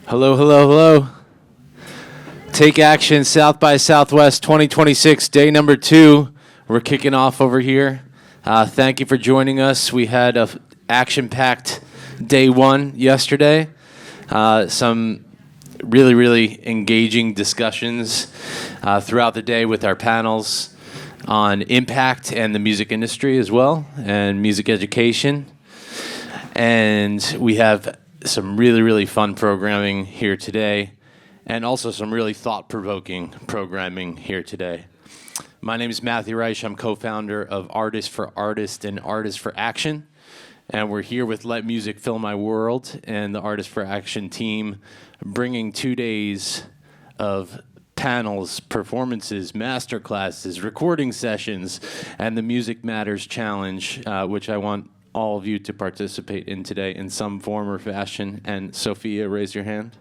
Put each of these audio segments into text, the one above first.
Hello, hello, hello. Take Action South by Southwest 2026, day number 2. We're kicking off over here. Thank you for joining us. We had a action-packed day 1 yesterday. Some really engaging discussions throughout the day with our panels on impact and the music industry as well, and music education. And we have some really fun programming here today, and also some really thought-provoking programming here today. My name is Matthew Reich. I'm co-founder of Artists for Artists and Artists for Action, and we're here with Let Music Fill My World and the Artists for Action team, bringing 2 days of panels, performances, master classes, recording sessions, and the Music Matters Challenge, which I want all of you to participate in today in some form or fashion. And Sophia, raise your hand.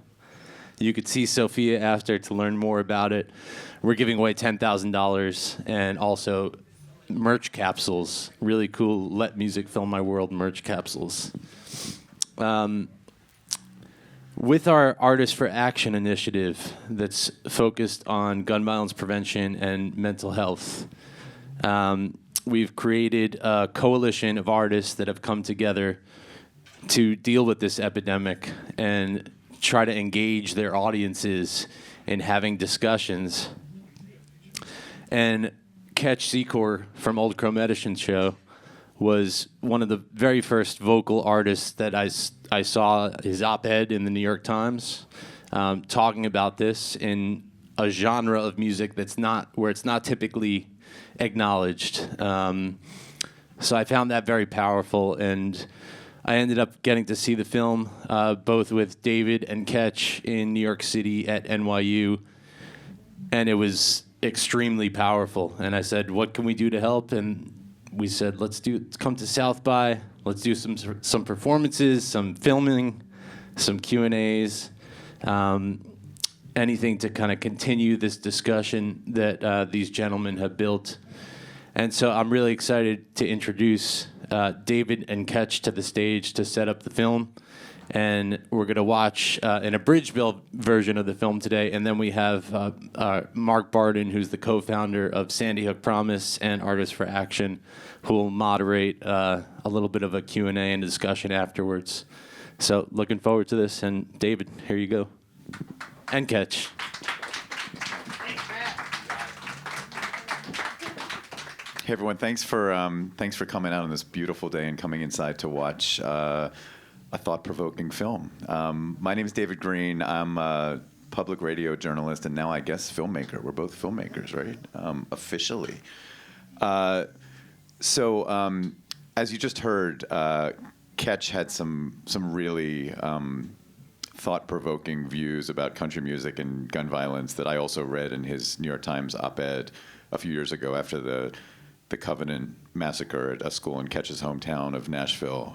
You could see Sophia after to learn more about it. We're giving away $10,000 and also merch capsules, really cool Let Music Fill My World merch capsules. With our Artists for Action initiative that's focused on gun violence prevention and mental health, we've created a coalition of artists that have come together to deal with this epidemic and try to engage their audiences in having discussions. And Ketch Secor from Old Crow Medicine Show was one of the very first vocal artists that I saw his op-ed in the New York Times talking about this in a genre of music that's not where it's not typically acknowledged. So I found that very powerful, and I ended up getting to see the film both with David and Ketch in New York City at NYU, and it was extremely powerful. And I said, what can we do to help? And we said, let's come to South by, let's do some performances, some filming, some Q&As, anything to kind of continue this discussion that these gentlemen have built. And so I'm really excited to introduce David and Ketch to the stage to set up the film. And we're going to watch an abridged version of the film today. And then we have Mark Barden, who's the co-founder of Sandy Hook Promise and Artists for Action, who will moderate a little bit of a Q&A and discussion afterwards. So looking forward to this. And David, here you go. And Ketch. Hey everyone, thanks for coming out on this beautiful day and coming inside to watch a thought-provoking film. My name is David Greene. I'm a public radio journalist and now I guess filmmaker. We're both filmmakers, right? Officially. So as you just heard, Ketch had some really thought-provoking views about country music and gun violence that I also read in his New York Times op-ed a few years ago after the Covenant massacre at a school in Ketch's hometown of Nashville.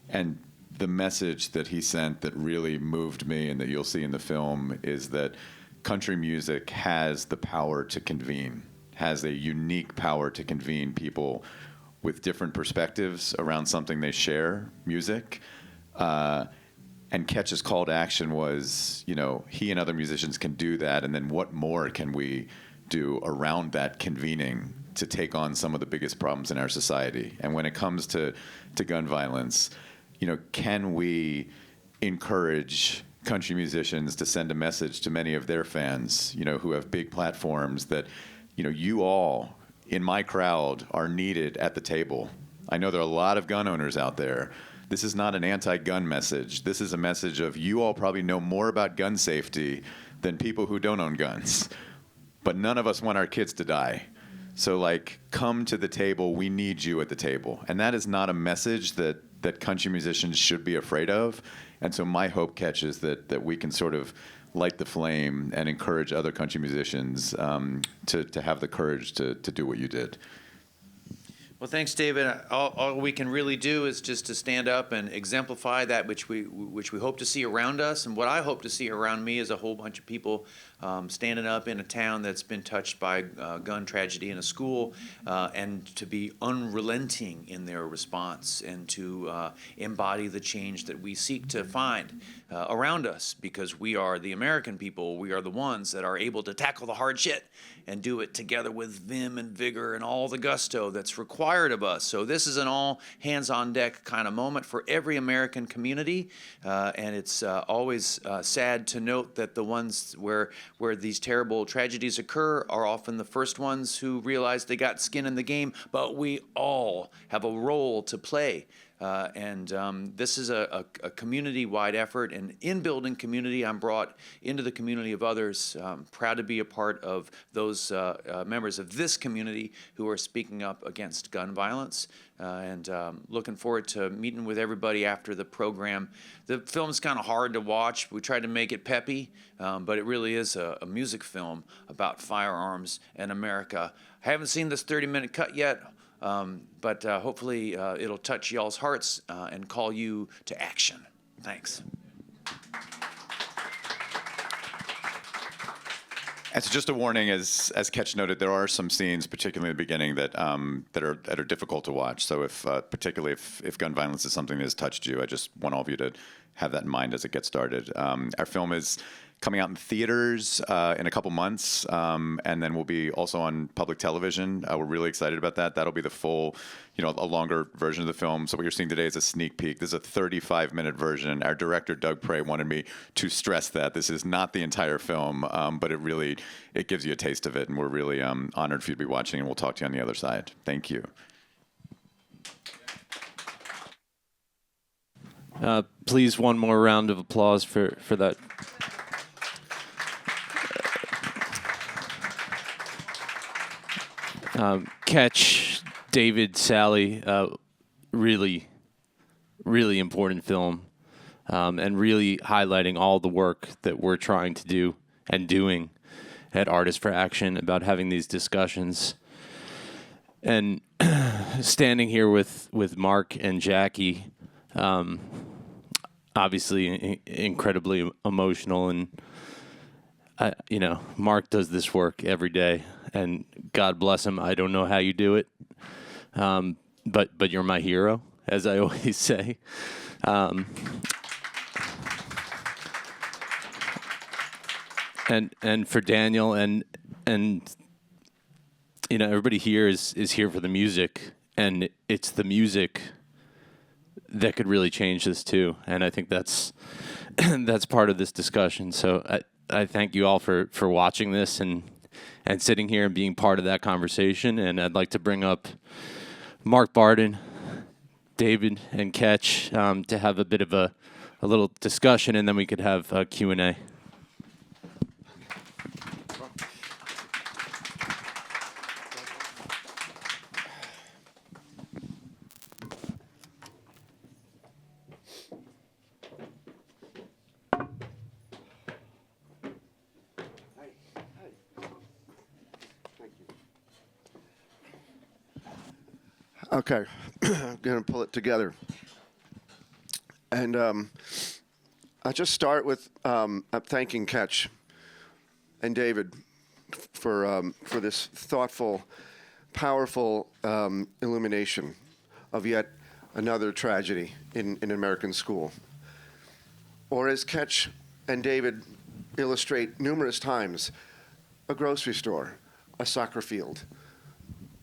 And the message that he sent that really moved me and that you'll see in the film is that country music has the power to convene, has a unique power to convene people with different perspectives around something they share, music. And Ketch's call to action was, he and other musicians can do that, and then what more can we do around that convening to take on some of the biggest problems in our society? And when it comes to gun violence, can we encourage country musicians to send a message to many of their fans, who have big platforms that, you all in my crowd are needed at the table. I know there are a lot of gun owners out there. This is not an anti-gun message. This is a message of you all probably know more about gun safety than people who don't own guns. But none of us want our kids to die. So come to the table, we need you at the table. And that is not a message that country musicians should be afraid of. And so my hope, Ketch, is that we can sort of light the flame and encourage other country musicians to have the courage to do what you did. Well, thanks, David. All we can really do is just to stand up and exemplify that which we hope to see around us. And what I hope to see around me is a whole bunch of people standing up in a town that's been touched by gun tragedy in a school, and to be unrelenting in their response and to embody the change that we seek to find around us, because we are the American people. We are the ones that are able to tackle the hard shit and do it together with vim and vigor and all the gusto that's required of us. So this is an all hands on deck kind of moment for every American community, and it's always sad to note that the ones where these terrible tragedies occur are often the first ones who realize they got skin in the game, but we all have a role to play. This is a community-wide effort, and in building community, I'm brought into the community of others. Proud to be a part of those members of this community who are speaking up against gun violence, and looking forward to meeting with everybody after the program. The film's kind of hard to watch. We tried to make it peppy, but it really is a music film about firearms and America. I haven't seen this 30-minute cut yet. But hopefully it'll touch y'all's hearts and call you to action. Thanks. And so just a warning, as Ketch noted, there are some scenes, particularly in the beginning, that are difficult to watch. So particularly if gun violence is something that has touched you, I just want all of you to have that in mind as it gets started. Our film is coming out in theaters in a couple months, and then we'll be also on public television. We're really excited about that. That'll be the full, a longer version of the film. So what you're seeing today is a sneak peek. This is a 35-minute version. Our director, Doug Prey, wanted me to stress that this is not the entire film, but it gives you a taste of it, and we're really honored for you to be watching, and we'll talk to you on the other side. Thank you. Please, one more round of applause for that. Ketch, David, Sally, really, really important film, and really highlighting all the work that we're trying to do and doing at Artists for Action about having these discussions. And standing here with Mark and Jackie, obviously incredibly emotional, and Mark does this work every day, and God bless him. I don't know how you do it, but you're my hero, as I always say. And for Daniel and everybody here is here for the music, and it's the music that could really change this too. And I think that's part of this discussion. So I thank you all for watching this and sitting here and being part of that conversation. And I'd like to bring up Mark Barden, David, and Ketch to have a bit of a little discussion, and then we could have a Q&A. Okay, I'm going to pull it together. And I'll just start with thanking Ketch and David for this thoughtful, powerful illumination of yet another tragedy in an American school. Or as Ketch and David illustrate numerous times, a grocery store, a soccer field,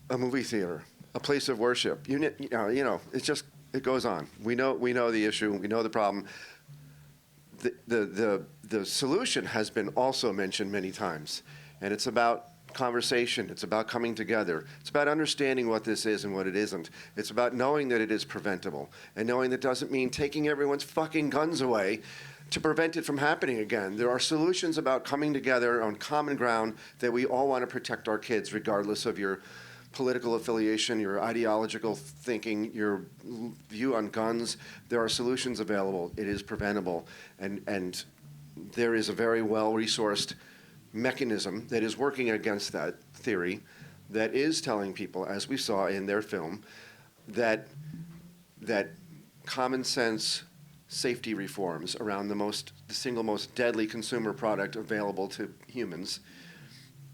a movie theater, a place of worship. It goes on. We know the issue. We know the problem. The solution has been also mentioned many times, and it's about conversation. It's about coming together. It's about understanding what this is and what it isn't. It's about knowing that it is preventable, and knowing that doesn't mean taking everyone's fucking guns away to prevent it from happening again. There are solutions about coming together on common ground that we all want to protect our kids, regardless of your political affiliation, your ideological thinking, your view on guns. There are solutions available. It is preventable. And there is a very well-resourced mechanism that is working against that theory that is telling people, as we saw in their film, that common sense safety reforms around the single most deadly consumer product available to humans.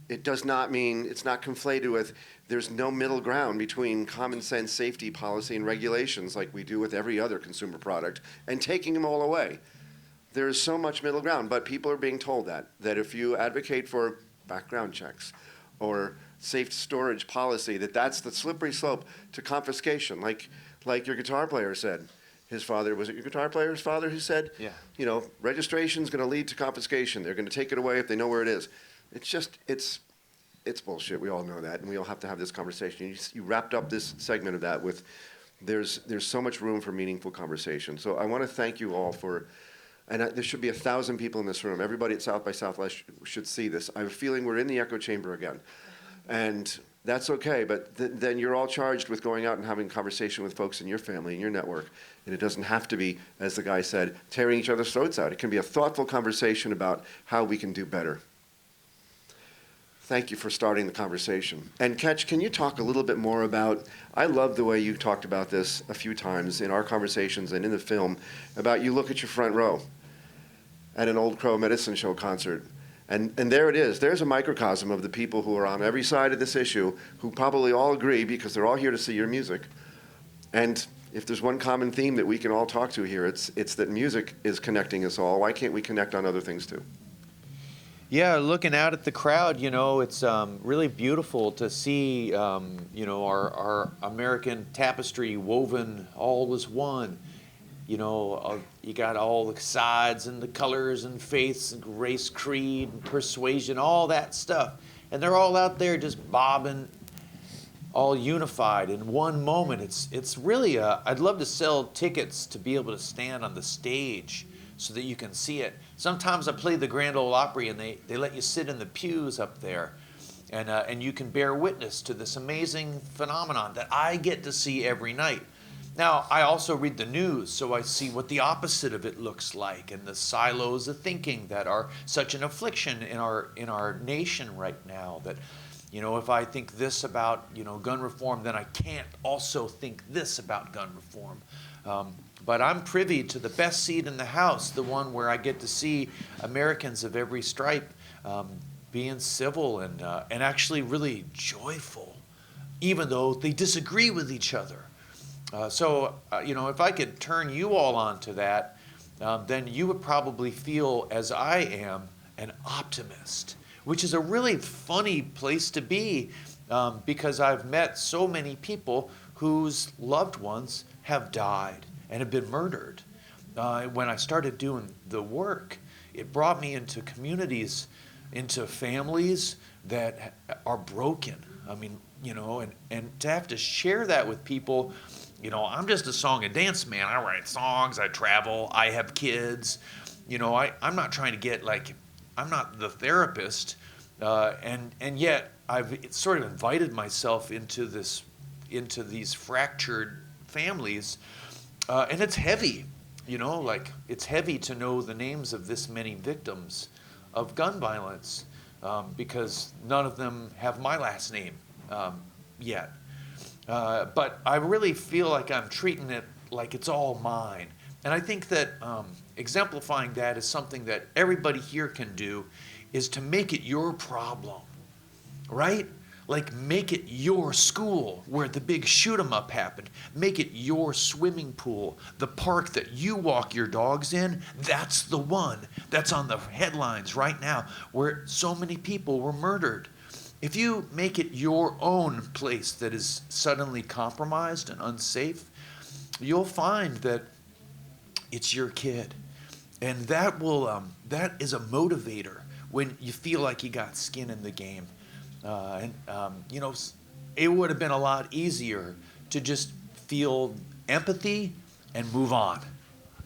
It does not mean, it's not conflated with, there's no middle ground between common sense safety policy and regulations like we do with every other consumer product and taking them all away. There's so much middle ground, but people are being told that if you advocate for background checks or safe storage policy, that's the slippery slope to confiscation, like your guitar player said. His father, was it your guitar player's father who said, Yeah. Registration's going to lead to confiscation. They're going to take it away if they know where it is. It's just, it's bullshit. We all know that, and we all have to have this conversation. You wrapped up this segment of that with, there's so much room for meaningful conversation. So I want to thank you all for, and there should be 1,000 people in this room. Everybody at South by Southwest should see this. I have a feeling we're in the echo chamber again. And that's okay, but then you're all charged with going out and having a conversation with folks in your family and your network. And it doesn't have to be, as the guy said, tearing each other's throats out. It can be a thoughtful conversation about how we can do better. Thank you for starting the conversation. And Ketch, can you talk a little bit more about, I love the way you talked about this a few times in our conversations and in the film, about you look at your front row at an Old Crow Medicine Show concert. And there it is. There's a microcosm of the people who are on every side of this issue, who probably all agree because they're all here to see your music. And if there's one common theme that we can all talk to here, it's that music is connecting us all. Why can't we connect on other things too? Yeah, looking out at the crowd, it's really beautiful to see, our American tapestry woven all as one. You got all the sides and the colors and faiths and race, creed, and persuasion, all that stuff. And they're all out there just bobbing, all unified in one moment. It's really, I'd love to sell tickets to be able to stand on the stage so that you can see it. Sometimes I play the Grand Ole Opry and they let you sit in the pews up there and you can bear witness to this amazing phenomenon that I get to see every night. Now, I also read the news, so I see what the opposite of it looks like and the silos of thinking that are such an affliction in our nation right now that, if I think this about, gun reform, then I can't also think this about gun reform. But I'm privy to the best seat in the House, the one where I get to see Americans of every stripe being civil and actually really joyful, even though they disagree with each other. So if I could turn you all on to that, then you would probably feel, as I am, an optimist, which is a really funny place to be because I've met so many people whose loved ones have died and have been murdered. When I started doing the work, it brought me into communities, into families that are broken. I mean, and to have to share that with people, I'm just a song and dance man. I write songs, I travel, I have kids. I'm not trying to get I'm not the therapist, and yet I've sort of invited myself into these fractured families. And it's heavy, it's heavy to know the names of this many victims of gun violence because none of them have my last name yet. But I really feel like I'm treating it like it's all mine. And I think that exemplifying that is something that everybody here can do, is to make it your problem, right? Like, make it your school where the big shoot-'em-up happened. Make it your swimming pool. The park that you walk your dogs in, that's the one that's on the headlines right now where so many people were murdered. If you make it your own place that is suddenly compromised and unsafe, you'll find that it's your kid. And that is a motivator when you feel like you got skin in the game. It would have been a lot easier to just feel empathy and move on.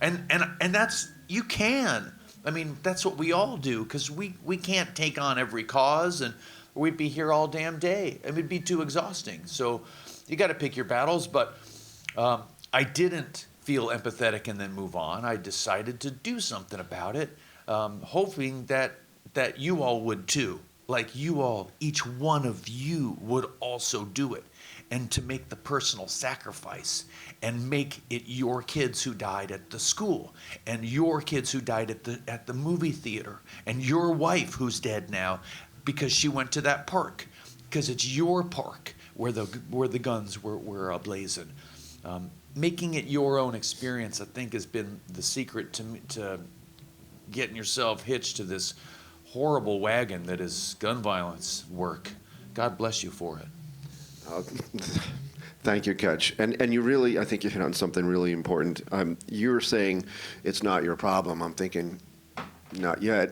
And that's, you can. I mean, that's what we all do, because we can't take on every cause, and we'd be here all damn day. It would be too exhausting. So you got to pick your battles. But I didn't feel empathetic and then move on. I decided to do something about it, hoping that you all would too. like you all, each one of you would also do it. And to make the personal sacrifice and make it your kids who died at the school and your kids who died at the movie theater and your wife who's dead now because she went to that park because it's your park where the guns were ablazing. Making it your own experience, I think, has been the secret to getting yourself hitched to this horrible wagon that is gun violence work. God bless you for it. Thank you, Ketch. And you really, I think you hit on something really important. You're saying it's not your problem. I'm thinking, not yet,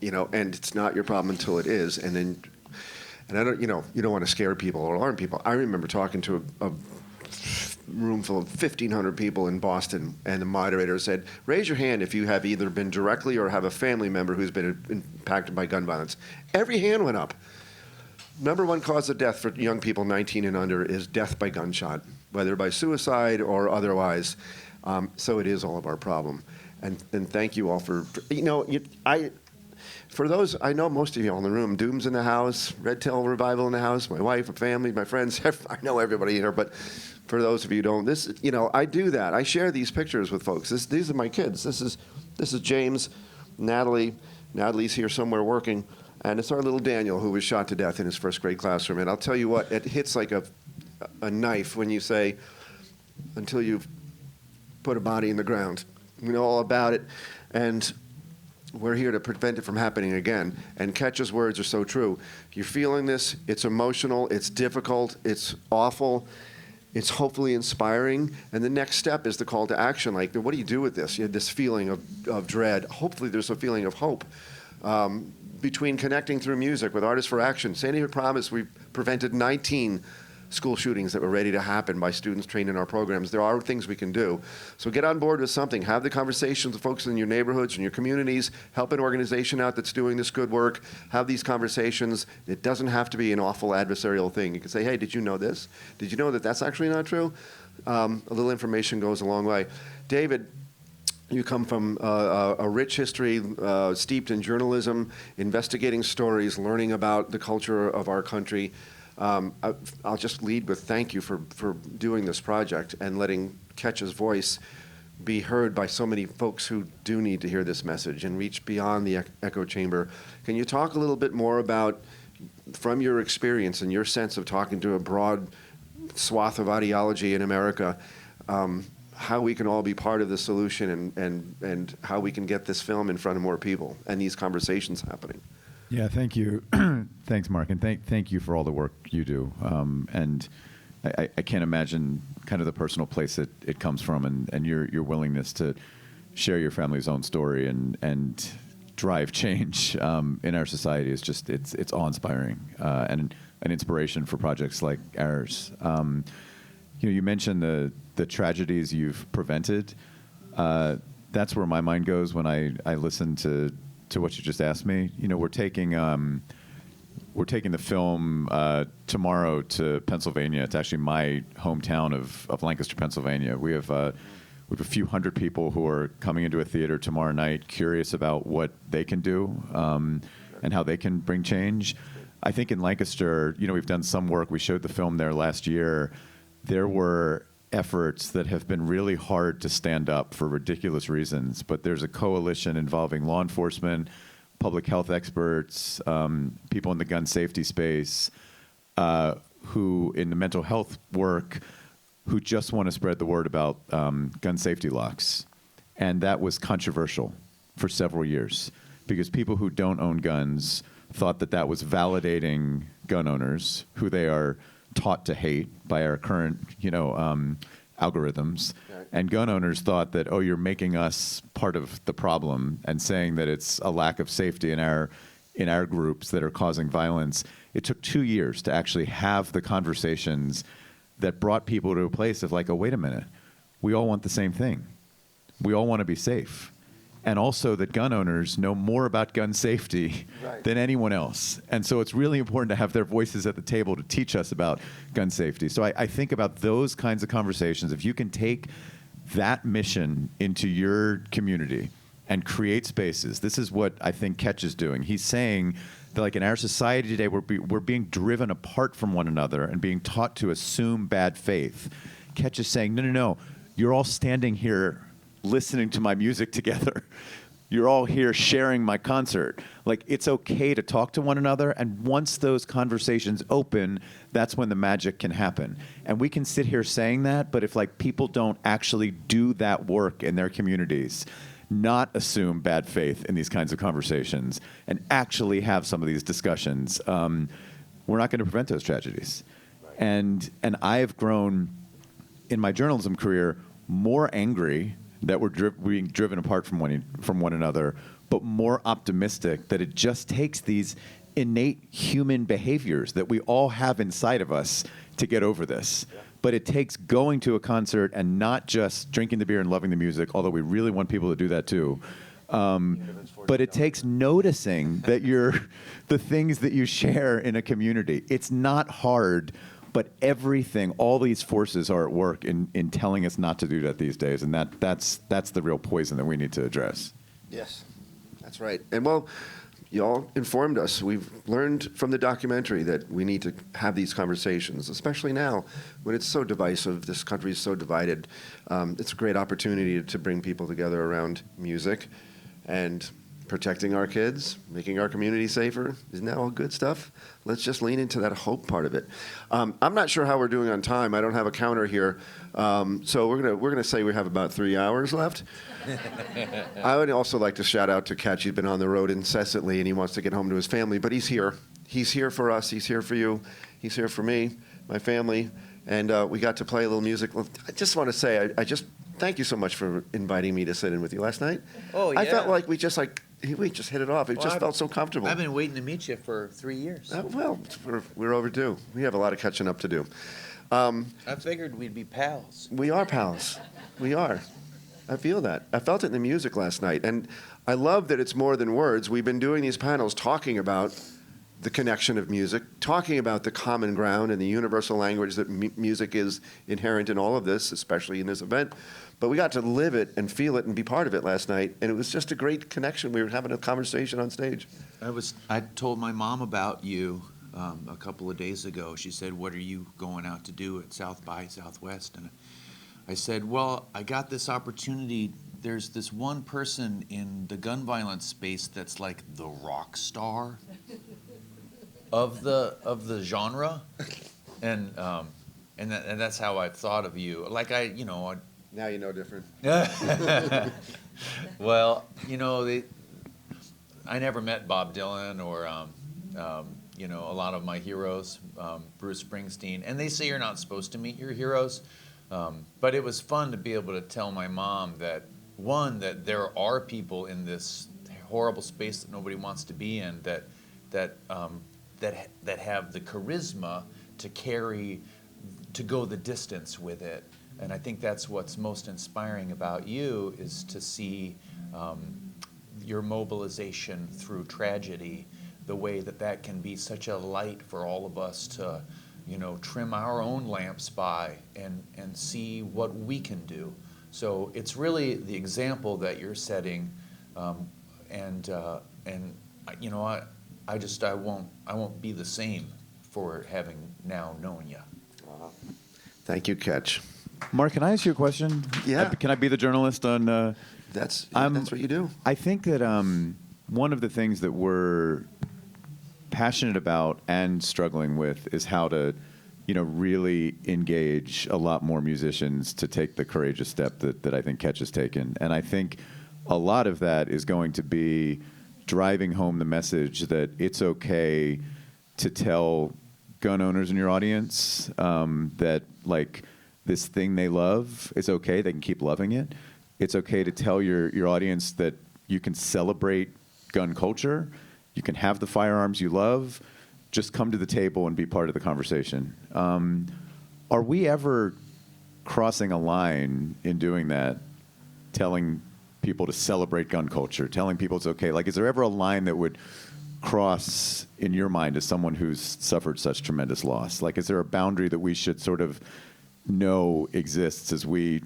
and it's not your problem until it is. And I don't, you don't want to scare people or alarm people. I remember talking to a room full of 1,500 people in Boston, and the moderator said, raise your hand if you have either been directly or have a family member who's been impacted by gun violence. Every hand went up. Number one cause of death for young people 19 and under is death by gunshot, whether by suicide or otherwise. So it is all of our problem. And thank you all for those, I know most of you all in the room, Doom's in the house, Red Tail Revival in the house, my wife, my family, my friends, I know everybody here, but for those of you who don't, I do that. I share these pictures with folks. These are my kids. This is James, Natalie. Natalie's here somewhere working. And it's our little Daniel who was shot to death in his first grade classroom. And I'll tell you what, it hits like a knife when you say, until you've put a body in the ground. We know all about it. And we're here to prevent it from happening again. And Ketch's words are so true. You're feeling this. It's emotional. It's difficult. It's awful. It's hopefully inspiring. And the next step is the call to action. Like, what do you do with this? You had this feeling of dread. Hopefully there's a feeling of hope. Between connecting through music with Artists for Action, Sandy had promised we prevented 19 school shootings that were ready to happen by students trained in our programs. There are things we can do. So get on board with something. Have the conversations with folks in your neighborhoods and your communities. Help an organization out that's doing this good work. Have these conversations. It doesn't have to be an awful adversarial thing. You can say, hey, did you know this? Did you know that that's actually not true? A little information goes a long way. David, you come from a rich history steeped in journalism, investigating stories, learning about the culture of our country. I'll just lead with thank you for doing this project and letting Ketch's voice be heard by so many folks who do need to hear this message and reach beyond the echo chamber. Can you talk a little bit more about, from your experience and your sense of talking to a broad swath of ideology in America, how we can all be part of the solution and how we can get this film in front of more people and these conversations happening? Yeah, thank you. Thanks, Mark, and thank you for all the work you do. And I can't imagine kind of the personal place that it comes from, and your willingness to share your family's own story and drive change in our society is just it's awe-inspiring and an inspiration for projects like ours. You mentioned the tragedies you've prevented. That's where my mind goes when I listen to what you just asked me. We're taking the film tomorrow to Pennsylvania. It's actually my hometown of Lancaster, Pennsylvania. We have a few hundred people who are coming into a theater tomorrow night, curious about what they can do and how they can bring change. I think in Lancaster, we've done some work. We showed the film there last year. There were efforts that have been really hard to stand up for ridiculous reasons, but there's a coalition involving law enforcement, public health experts, people in the gun safety space, who in the mental health work, who just want to spread the word about gun safety locks. And that was controversial for several years because people who don't own guns thought that was validating gun owners, who they are taught to hate by our current, algorithms. Right. And gun owners thought that, you're making us part of the problem and saying that it's a lack of safety in our groups that are causing violence. It took 2 years to actually have the conversations that brought people to a place of like, wait a minute, we all want the same thing. We all want to be safe. And also that gun owners know more about gun safety than anyone else. And so it's really important to have their voices at the table to teach us about gun safety. So I think about those kinds of conversations. If you can take that mission into your community and create spaces. This is what I think Ketch is doing. He's saying that, like, in our society today, we're being driven apart from one another and being taught to assume bad faith. Ketch is saying, no, you're all standing here listening to my music together. You're all here sharing my concert. Like, it's okay to talk to one another, and once those conversations open, that's when the magic can happen. And we can sit here saying that, but if, like, people don't actually do that work in their communities, not assume bad faith in these kinds of conversations, and actually have some of these discussions, we're not going to prevent those tragedies. Right. And I have grown in my journalism career more angry that we're being driven apart from one another, but more optimistic that it just takes these innate human behaviors that we all have inside of us to get over this. Yeah. But it takes going to a concert and not just drinking the beer and loving the music, although we really want people to do that too. But it takes noticing that the things that you share in a community. It's not hard, but everything, all these forces are at work in telling us not to do that these days, and that's the real poison that we need to address. Yes, that's right. And well, y'all informed us. We've learned from the documentary that we need to have these conversations, especially now when it's so divisive. This country is so divided. It's a great opportunity to bring people together around music and protecting our kids, making our community safer. Isn't that all good stuff? Let's just lean into that hope part of it. I'm not sure how we're doing on time. I don't have a counter here. So we're gonna say we have about 3 hours left. I would also like to shout out to Ketch. He's been on the road incessantly, and he wants to get home to his family, but he's here. He's here for us. He's here for you. He's here for me, my family, and we got to play a little music. I just want to say, I just thank you so much for inviting me to sit in with you last night. Oh, yeah. I felt like we just hit it off. It just felt so comfortable. I've been waiting to meet you for 3 years. Well, we're overdue. We have a lot of catching up to do. I figured we'd be pals. We are pals. We are. I feel that. I felt it in the music last night. And I love that it's more than words. We've been doing these panels talking about the connection of music, talking about the common ground and the universal language that music is inherent in all of this, especially in this event. But we got to live it and feel it and be part of it last night. And it was just a great connection. We were having a conversation on stage. I told my mom about you a couple of days ago. She said, "What are you going out to do at South by Southwest?" And I said, "Well, I got this opportunity. There's this one person in the gun violence space that's like the rock star of the genre," and that's how I've thought of you. Like Now you know different. Well, I never met Bob Dylan or a lot of my heroes, Bruce Springsteen, and they say you're not supposed to meet your heroes. But it was fun to be able to tell my mom that there are people in this horrible space that nobody wants to be in that have the charisma to go the distance with it. And I think that's what's most inspiring about you, is to see your mobilization through tragedy, the way that can be such a light for all of us to trim our own lamps by and see what we can do. So it's really the example that you're setting, and I won't be the same for having now known you. Thank you, Ketch. Mark, can I ask you a question? Yeah. Can I be the journalist on? That's what you do. I think that one of the things that we're passionate about and struggling with is how to, really engage a lot more musicians to take the courageous step that I think Ketch has taken. And I think a lot of that is going to be driving home the message that it's okay to tell gun owners in your audience that, like, this thing they love is okay. They can keep loving it. It's okay to tell your audience that you can celebrate gun culture. You can have the firearms you love. Just come to the table and be part of the conversation. Are we ever crossing a line in doing that, telling people to celebrate gun culture, telling people it's okay? Like, is there ever a line that would cross in your mind as someone who's suffered such tremendous loss? Like, is there a boundary that we should sort of know exists as we,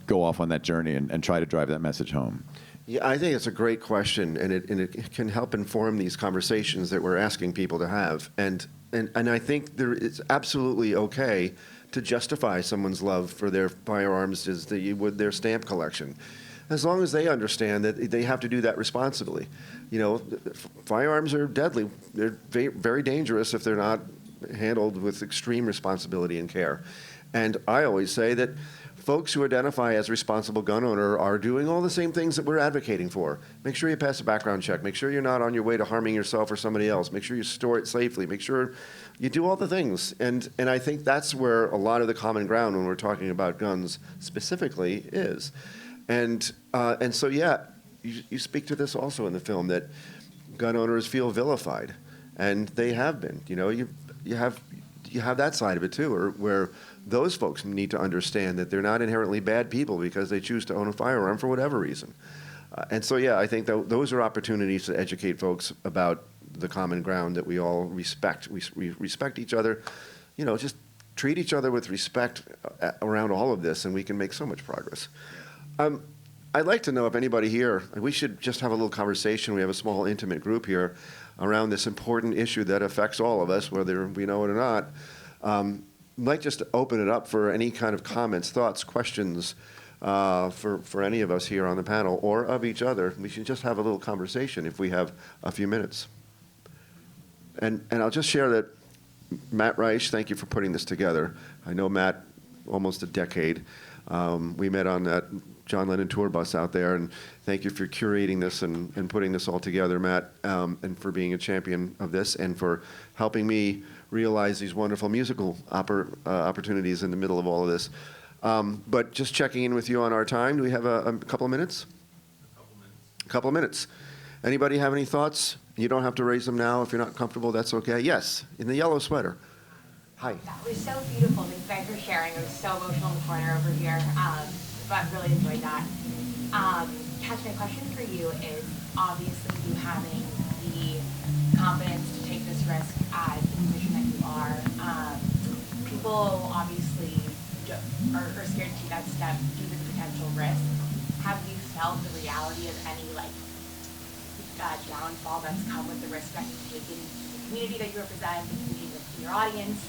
go off on that journey and try to drive that message home? Yeah, I think it's a great question, and it can help inform these conversations that we're asking people to have. And I think it's absolutely okay to justify someone's love for their firearms as you would their stamp collection, as long as they understand that they have to do that responsibly. You know, firearms are deadly. They're very dangerous if they're not handled with extreme responsibility and care. And I always say that folks who identify as responsible gun owner are doing all the same things that we're advocating for. Make sure you pass a background check. Make sure you're not on your way to harming yourself or somebody else. Make sure you store it safely. Make sure you do all the things. And I think that's where a lot of the common ground when we're talking about guns specifically is. And so, yeah, you speak to this also in the film, that gun owners feel vilified, and they have been. You know, you have that side of it too, where those folks need to understand that they're not inherently bad people because they choose to own a firearm for whatever reason. And so, yeah, I think those are opportunities to educate folks about the common ground that we all respect. We respect each other. You know, just treat each other with respect around all of this, and we can make so much progress. I'd like to know if anybody here, we should just have a little conversation. We have a small, intimate group here around this important issue that affects all of us, whether we know it or not. I'd like just to open it up for any kind of comments, thoughts, questions for any of us here on the panel or of each other. We should just have a little conversation if we have a few minutes. And I'll just share that Matt Reich, thank you for putting this together. I know Matt almost a decade. We met on that John Lennon tour bus out there, and thank you for curating this and putting this all together, Matt, and for being a champion of this and for helping me realize these wonderful musical opportunities in the middle of all of this. But just checking in with you on our time. Do we have a couple of minutes? A couple of minutes. Anybody have any thoughts? You don't have to raise them now. If you're not comfortable, that's okay. Yes, in the yellow sweater. Hi. That was so beautiful. Thank you guys for sharing. It was so emotional in the corner over here. But really enjoyed that. Ketch, my question for you is, obviously you having the confidence to take this risk as the position that you are, people obviously are scared to take that step due to the potential risk. Have you felt the reality of any downfall that's come with the risk that you've taken to the community that you represent, the community in your audience,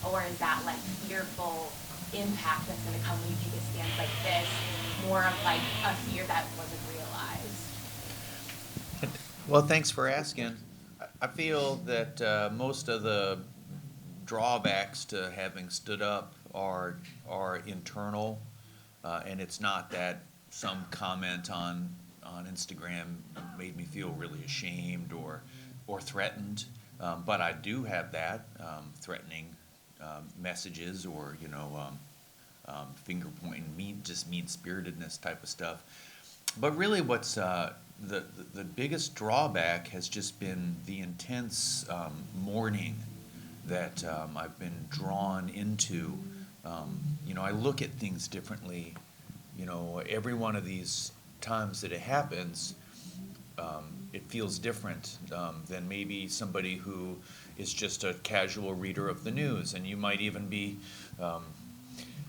or is that fearful impact that's going to come when you take a stance like this more of a fear that wasn't realized? Well, thanks for asking. I feel that most of the drawbacks to having stood up are internal, and it's not that some comment on Instagram made me feel really ashamed or threatened, but I do have that threatening messages or finger pointing, mean-spiritedness type of stuff. But really, what's the biggest drawback has just been the intense mourning that I've been drawn into. I look at things differently. Every one of these times that it happens, it feels different than maybe somebody who is just a casual reader of the news, and you might even be.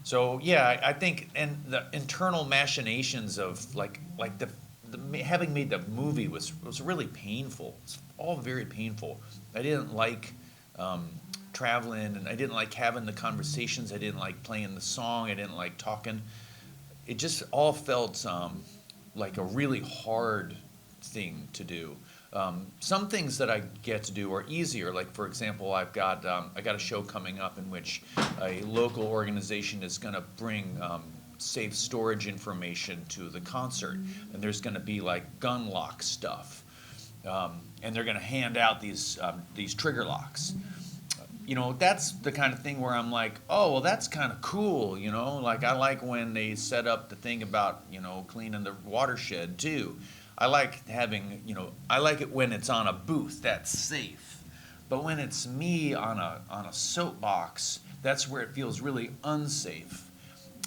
So yeah, I think, and the internal machinations of the having made the movie was really painful. It's all very painful. I didn't like traveling, and I didn't like having the conversations. I didn't like playing the song. I didn't like talking. It just all felt like a really hard thing to do. Some things that I get to do are easier. Like, for example, I got a show coming up in which a local organization is going to bring safe storage information to the concert, and there's going to be gun lock stuff, and they're going to hand out these trigger locks. That's the kind of thing where I'm like, oh, well, that's kind of cool. I like when they set up the thing about cleaning the watershed too. I like having, I like it when it's on a booth, that's safe. But when it's me on a soapbox, that's where it feels really unsafe.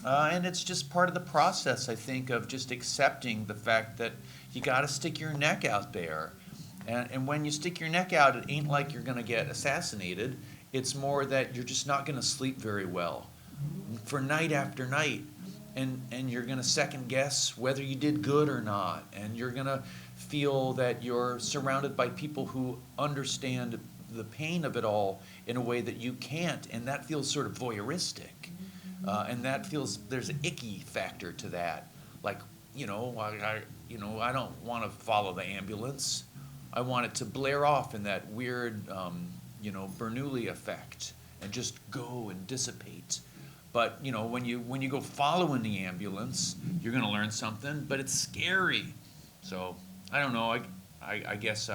And it's just part of the process, I think, of just accepting the fact that you got to stick your neck out there. And when you stick your neck out, it ain't like you're going to get assassinated. It's more that you're just not going to sleep very well for night after night. and you're going to second guess whether you did good or not, and you're going to feel that you're surrounded by people who understand the pain of it all in a way that you can't, and that feels sort of voyeuristic, and that feels there's an icky factor to that. Like, I don't want to follow the ambulance. I want it to blare off in that weird, Bernoulli effect and just go and dissipate. But when you go following the ambulance, you're going to learn something, but it's scary. So I don't know. I guess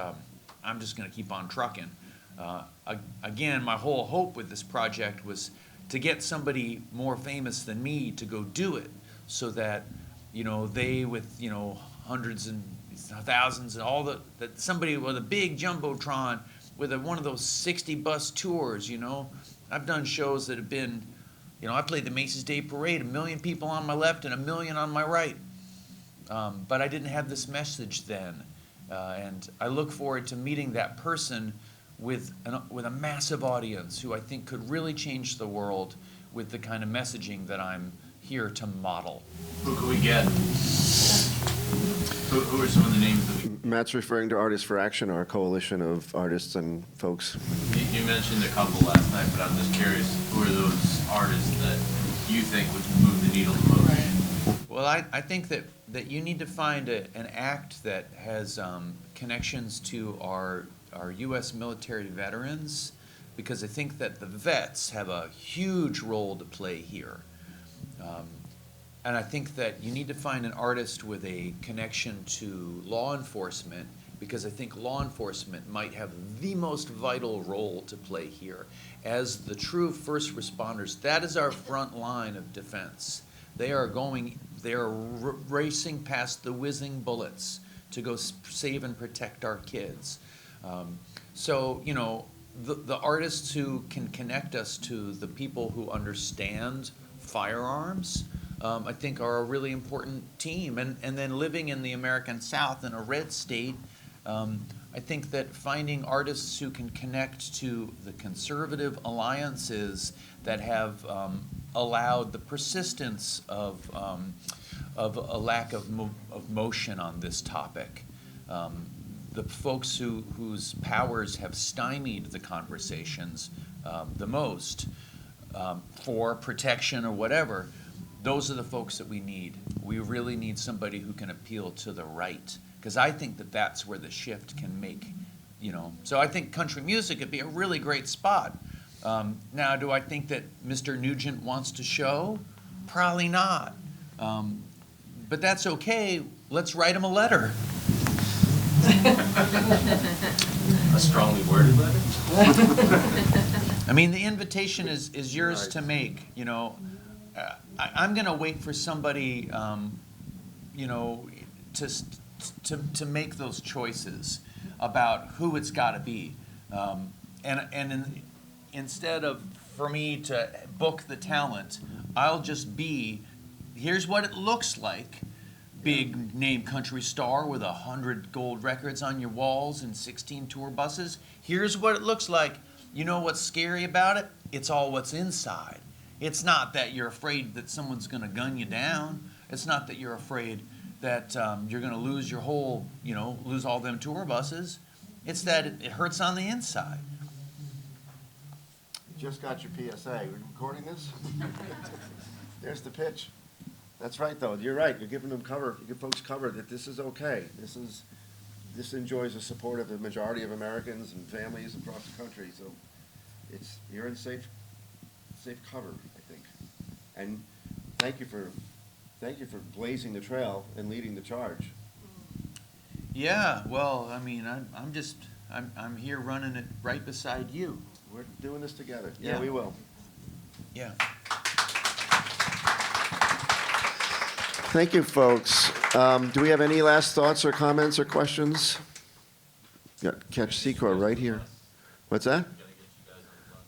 I'm just going to keep on trucking. Again, my whole hope with this project was to get somebody more famous than me to go do it, so that they with hundreds and thousands and all that somebody with a big jumbotron with one of those 60 bus tours. I've done shows that have been. I played the Macy's Day Parade, 1 million people on my left and 1 million on my right. But I didn't have this message then. And I look forward to meeting that person with a massive audience who I think could really change the world with the kind of messaging that I'm here to model. Who could we get? Who are some of the names that we... Matt's referring to Artists for Action, our coalition of artists and folks. You mentioned a couple last night, but I'm just curious, who are those artists that you think would move the needle the most? Well, I think that you need to find an act that has connections to our U.S. military veterans, because I think that the vets have a huge role to play here. And I think that you need to find an artist with a connection to law enforcement, because I think law enforcement might have the most vital role to play here. As the true first responders, that is our front line of defense. They are racing past the whizzing bullets to go save and protect our kids. So, the artists who can connect us to the people who understand firearms, I think are a really important team. And then living in the American South in a red state, I think that finding artists who can connect to the conservative alliances that have allowed the persistence of a lack of motion on this topic, the folks whose powers have stymied the conversations the most for protection or whatever, those are the folks that we need. We really need somebody who can appeal to the right, because I think that that's where the shift can make, So I think country music would be a really great spot. Now, do I think that Mr. Nugent wants to show? Probably not. But that's okay. Let's write him a letter. A strongly worded letter? I mean, the invitation is yours to make, I'm going to wait for somebody, to make those choices about who it's got to be. Instead of for me to book the talent, I'll just be, here's what it looks like. Big name country star with 100 gold records on your walls and 16 tour buses. Here's what it looks like. You know what's scary about it? It's all what's inside. It's not that you're afraid that someone's going to gun you down. It's not that you're afraid that you're going to lose your whole, lose all them tour buses. It's that it hurts on the inside. You just got your PSA. Are you recording this? There's the pitch. That's right, though. You're right. You're giving them cover. You give folks cover that this is okay. This enjoys the support of the majority of Americans and families across the country. So you're in safe cover, I think. And thank you for blazing the trail and leading the charge. Yeah. Well, I mean, I'm here running it right beside you. We're doing this together. Yeah. Yeah, we will. Yeah. Thank you, folks. Do we have any last thoughts or comments or questions? Yeah, Ketch Secor right here. What's that?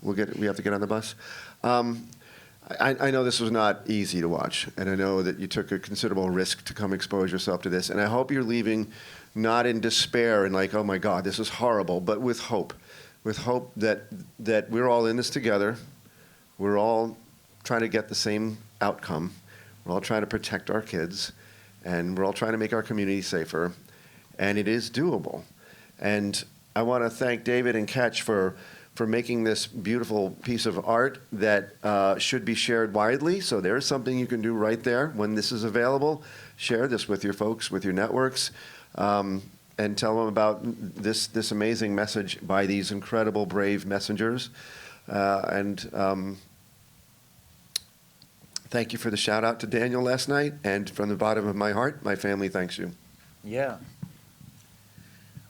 We have to get on the bus. I know this was not easy to watch, and I know that you took a considerable risk to come expose yourself to this, and I hope you're leaving not in despair and like, oh my God, this is horrible, but with hope that we're all in this together. We're all trying to get the same outcome. We're all trying to protect our kids, and we're all trying to make our community safer, and it is doable. And I want to thank David and Ketch for making this beautiful piece of art that should be shared widely. So there's something you can do right there when this is available. Share this with your folks, with your networks, and tell them about this amazing message by these incredible, brave messengers. Thank you for the shout out to Daniel last night, and from the bottom of my heart, my family thanks you. Yeah.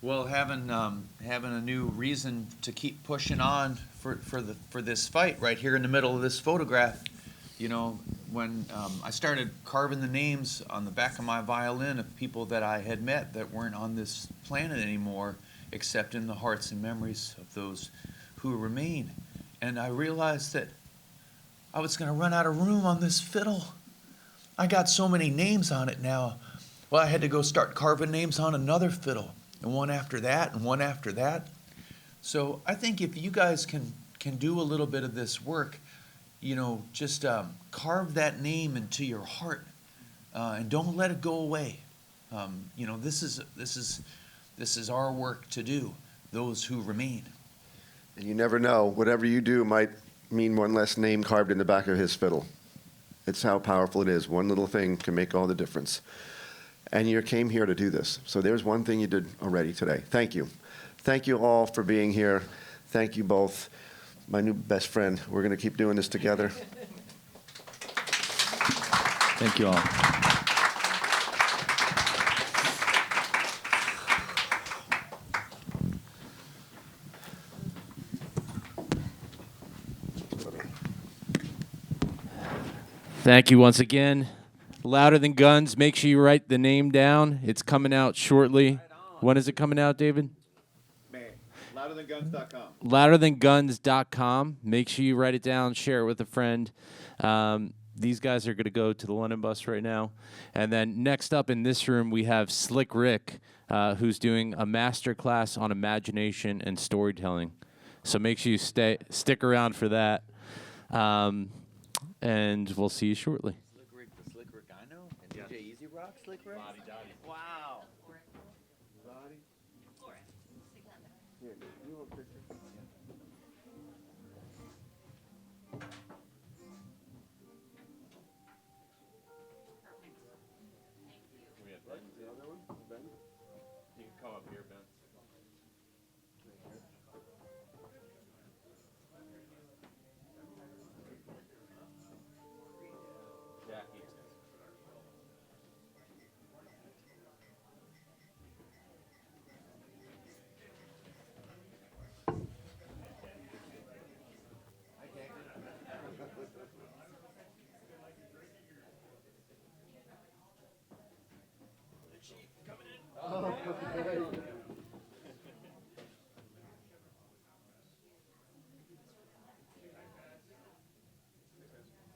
Well, having a new reason to keep pushing on for this fight right here in the middle of this photograph. You know, when I started carving the names on the back of my violin of people that I had met that weren't on this planet anymore, except in the hearts and memories of those who remain, and I realized that I was going to run out of room on this fiddle. I got so many names on it now. Well, I had to go start carving names on another fiddle, and one after that, and one after that. So I think if you guys can do a little bit of this work, you know, just carve that name into your heart, and don't let it go away. You know, this is our work to do. Those who remain. And you never know, whatever you do might mean one less name carved in the back of his fiddle. It's how powerful it is. One little thing can make all the difference. And you came here to do this. So there's one thing you did already today. Thank you. Thank you all for being here. Thank you both. My new best friend. We're going to keep doing this together. Thank you all. Thank you once again. Louder Than Guns. Make sure you write the name down. It's coming out shortly. When is it coming out, David? May. LouderThanGuns.com. LouderThanGuns.com. Make sure you write it down. Share it with a friend. These guys are going to go to the London bus right now. And then next up in this room, we have Slick Rick, who's doing a master class on imagination and storytelling. So make sure you stick around for that. And we'll see you shortly. The Slick Rick I know, and DJ Easy Rock, Slick Rick. Wow. You can come up here, Ben. Jackie.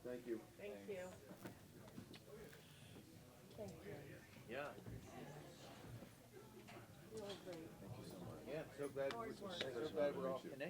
Thank you. Thank you. Yeah. Yeah, so glad we're all connected.